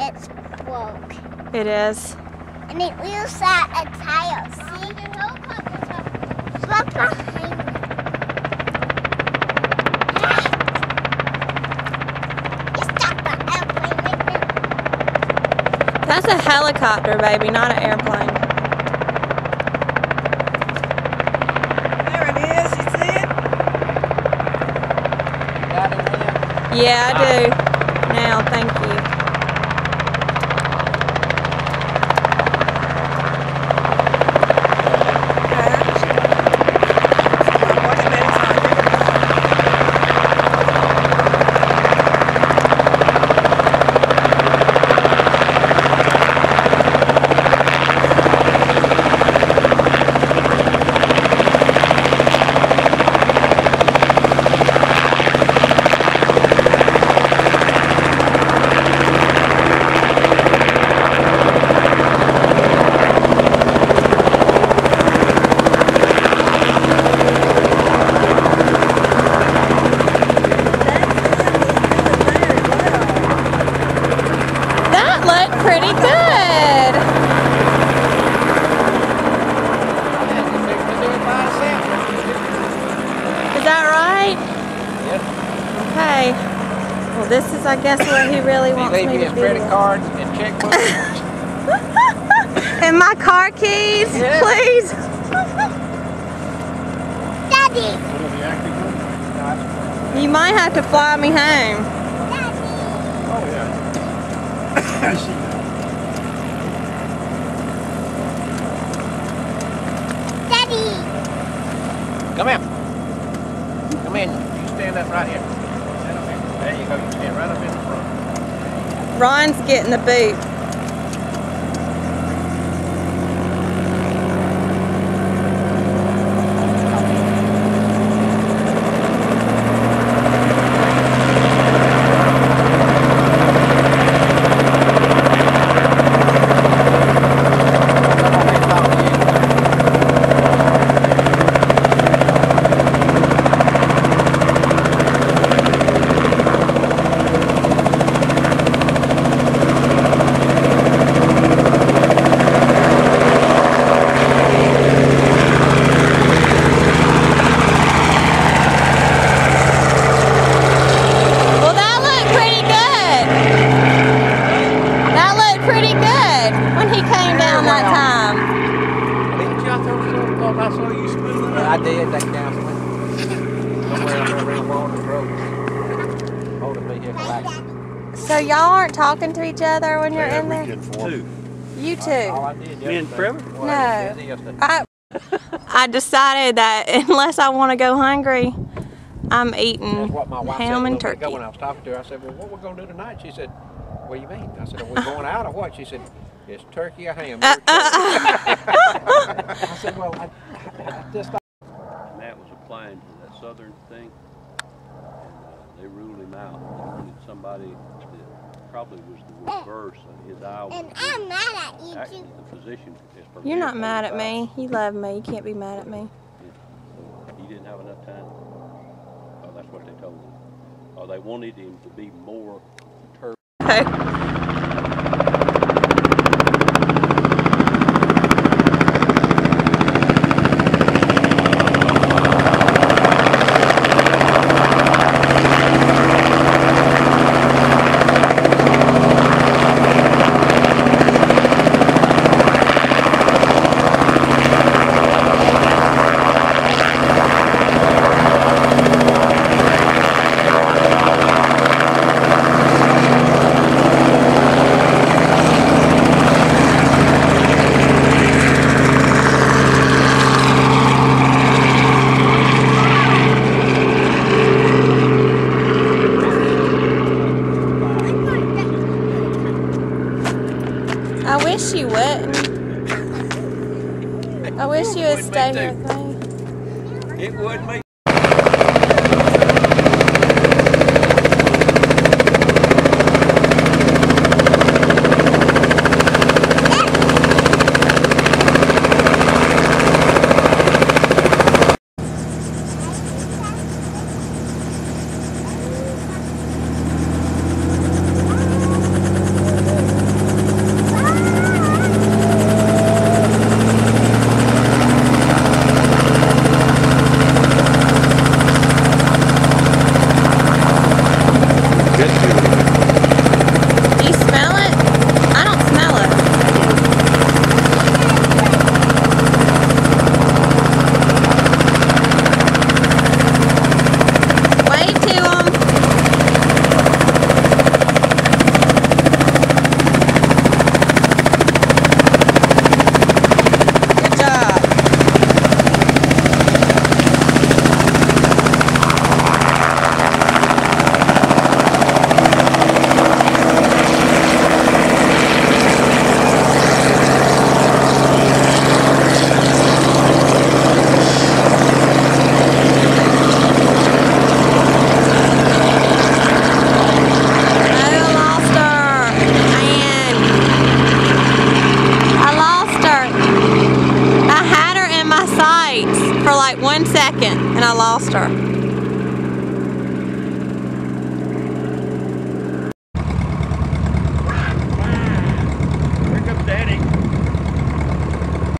It's broke. It is. And it wheels out a tire. See? The helicopter's right behind me. You stop the airplane right there. That's a helicopter, baby, not an airplane. There it is, you see it? Yeah, I do. Now, thank you. Pretty good. Is that right? Yep. Okay. Well, this is, I guess, what he really wants me to do. Leave me his credit cards and checkbook. And my car keys, Yeah. please. Daddy. You might have to fly me home. Oh, yeah. Daddy. Come in. Come in. You stand up right here. Stand up here. There you go. You stand right up in the front. Ron's getting the boot. I did that counseling. Somewhere around Walter Road. Hold a vehicle accident. So y'all aren't talking to each other when you're in there? Two. You two? All I did Me and Trevor? No. I decided that unless I want to go hungry, I'm eating That's what my wife ham said and a little bit ago turkey. when I was talking to her. I said, well, what we going to do tonight? She said, what do you mean? I said, are we going out or what? She said, it's turkey or ham. I said, well, I just thought. Matt was applying to that southern thing, and they ruled him out. They wanted somebody that probably was the reverse of his Iowa. And I'm mad at you Actually, too. the physician is for You're not mad at me. You love me. You can't be mad at me. So he didn't have enough time. Oh, that's what they told him. Oh, they wanted him to be more turf. Okay. I wish you wouldn't. I wish you would stay here with me. It would be. lost her.